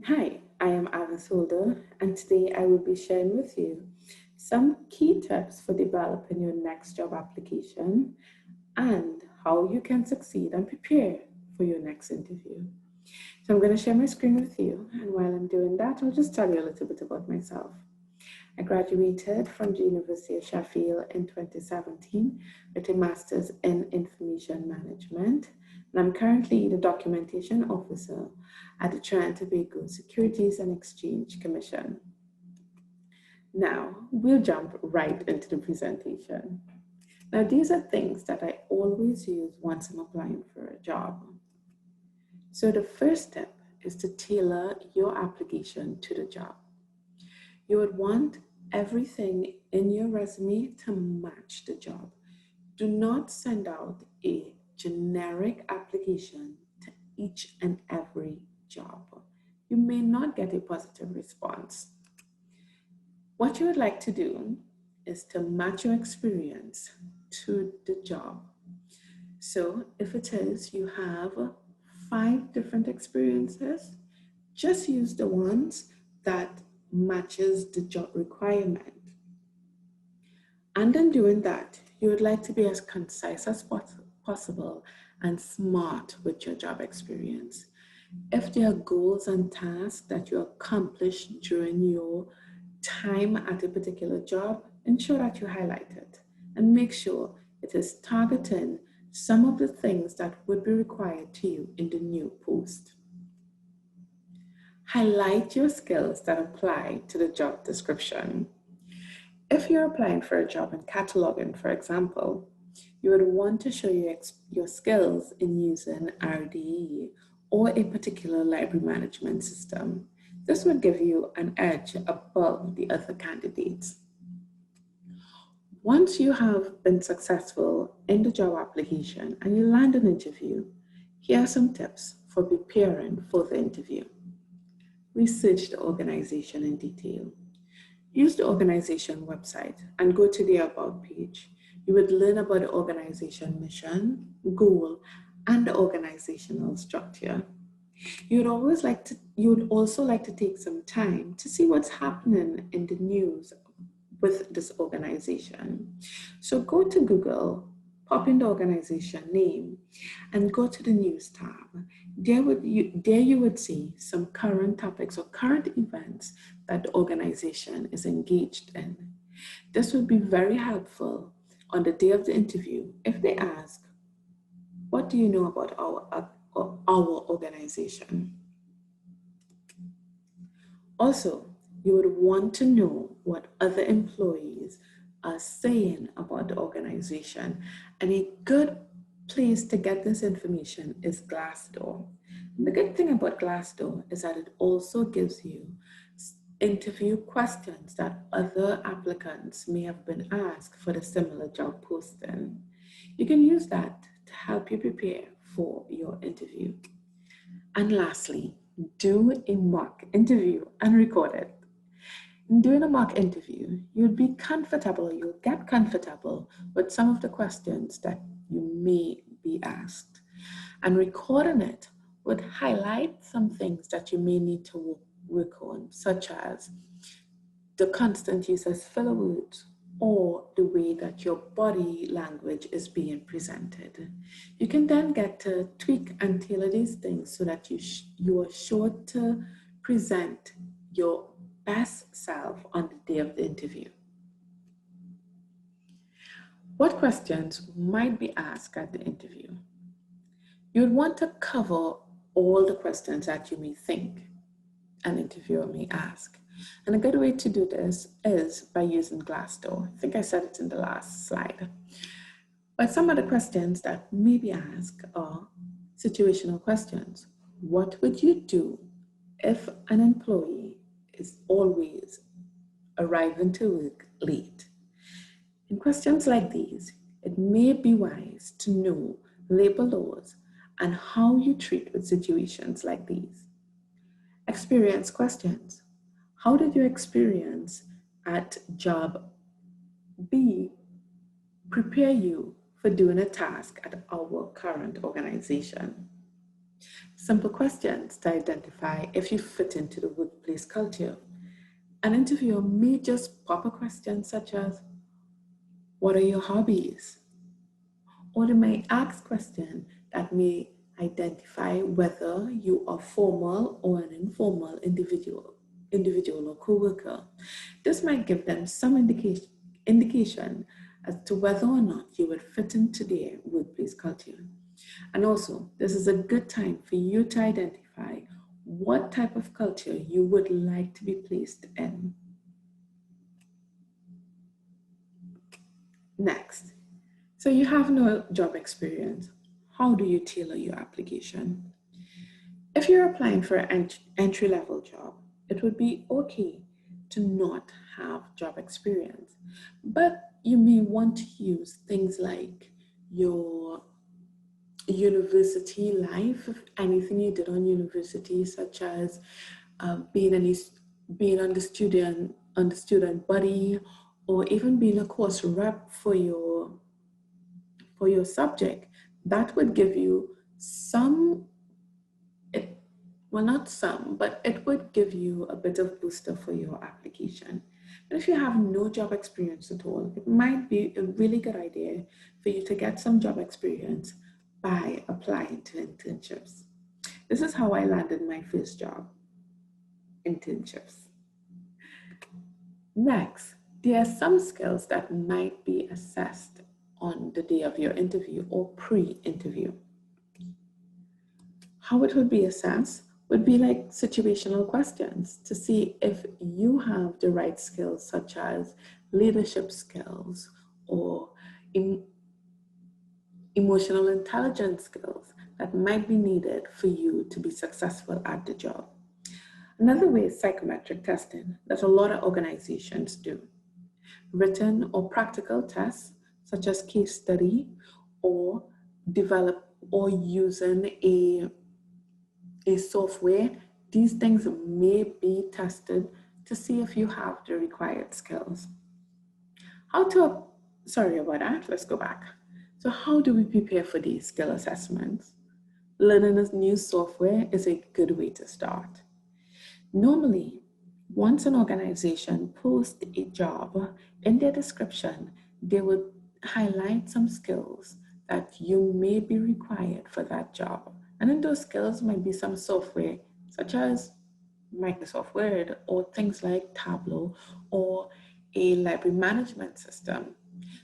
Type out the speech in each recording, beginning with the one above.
Hi, I am Avis Holder, and today I will be sharing with you some key tips for developing your next job application and how you can succeed and prepare for your next interview. So I'm going to share my screen with you, and while I'm doing that, I'll just tell you a little bit about myself. I graduated from the University of Sheffield in 2017 with a master's in information management, and I'm currently the documentation officer at the Trinidad and Tobago Securities and Exchange Commission. Now, we'll jump right into the presentation. Now, these are things that I always use once I'm applying for a job. So the first step is to tailor your application to the job. You would want everything in your resume to match the job. Do not send out a generic application to each and every job. You may not get a positive response. What you would like to do is to match your experience to the job. So if it is you have 5 different experiences, just use the ones that matches the job requirement. And in doing that, you would like to be as concise as possible and smart with your job experience. If there are goals and tasks that you accomplish during your time at a particular job, ensure that you highlight it and make sure it is targeting some of the things that would be required to you in the new post. Highlight your skills that apply to the job description. If you're applying for a job in cataloging, for example, you would want to show your skills in using RDE or a particular library management system. This would give you an edge above the other candidates. Once you have been successful in the job application and you land an interview, here are some tips for preparing for the interview. Research the organization in detail. Use the organization website and go to the About page. You would learn about the organization mission, goal, and the organizational structure. You would also like to take some time to see what's happening in the news with this organization. So go to Google, pop in the organization name, and go to the news tab. There you would see some current topics or current events that the organization is engaged in. This would be very helpful on the day of the interview if they ask, what do you know about our organization? Also, you would want to know what other employees are saying about the organization. And a good place to get this information is Glassdoor. And the good thing about Glassdoor is that it also gives you interview questions that other applicants may have been asked for the similar job posting. You can use that to help you prepare for your interview. And lastly, do a mock interview and record it. In doing a mock interview, you'll get comfortable with some of the questions that you may be asked. And recording it would highlight some things that you may need to work on, such as the constant use of filler words or the way that your body language is being presented. You can then get to tweak and tailor these things so that you are sure to present your best self on the day of the interview. What questions might be asked at the interview? You would want to cover all the questions that you may think an interviewer may ask. And a good way to do this is by using Glassdoor. I think I said it in the last slide. But some of the questions that may be asked are situational questions. What would you do if an employee is always arriving to work late? In questions like these, it may be wise to know labor laws and how you treat with situations like these. Experience questions. How did your experience at job B prepare you for doing a task at our current organization? Simple questions to identify if you fit into the workplace culture. An interviewer may just pop a question such as, what are your hobbies? Or they may ask questions that may identify whether you are formal or an informal individual or co-worker. This might give them some indication as to whether or not you would fit into their workplace culture. And also, this is a good time for you to identify what type of culture you would like to be placed in. Next, so you have no job experience. How do you tailor your application? If you're applying for an entry-level job, it would be okay to not have job experience, but you may want to use things like your university life, anything you did on university, such as being on the student body, or even being a course rep for your subject. That would give you some, well, not some, but it would give you a bit of booster for your application. But if you have no job experience at all, it might be a really good idea for you to get some job experience by applying to internships. This is how I landed my first job, internships. Next, there are some skills that might be assessed on the day of your interview or pre-interview. How it would be assessed would be like situational questions to see if you have the right skills, such as leadership skills or emotional intelligence skills that might be needed for you to be successful at the job. Another way is psychometric testing that a lot of organizations do. Written or practical tests, such as case study or using a software, these things may be tested to see if you have the required skills. Let's go back. So how do we prepare for these skill assessments? Learning a new software is a good way to start. Normally, once an organization posts a job, in their description, they would highlight some skills that you may be required for that job. And in those skills might be some software, such as Microsoft Word, or things like Tableau, or a library management system.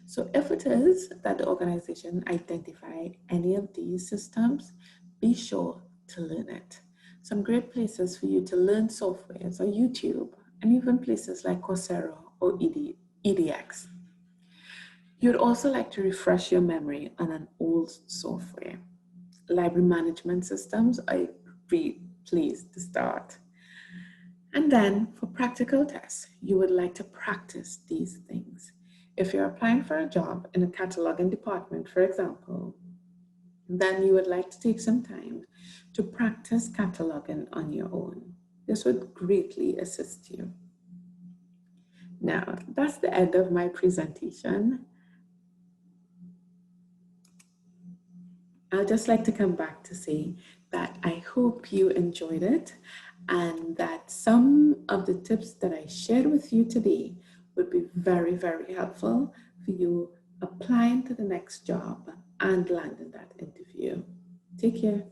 So if it is that the organization identified any of these systems, be sure to learn it. Some great places for you to learn softwares are YouTube, and even places like Coursera or EDX. You'd also like to refresh your memory on an old software. Library management systems are a great place to start. And then for practical tests, you would like to practice these things. If you're applying for a job in a cataloging department, for example, then you would like to take some time to practice cataloging on your own. This would greatly assist you. Now, that's the end of my presentation. I'd just like to come back to say that I hope you enjoyed it and that some of the tips that I shared with you today would be very, very helpful for you applying to the next job and landing that interview. Take care.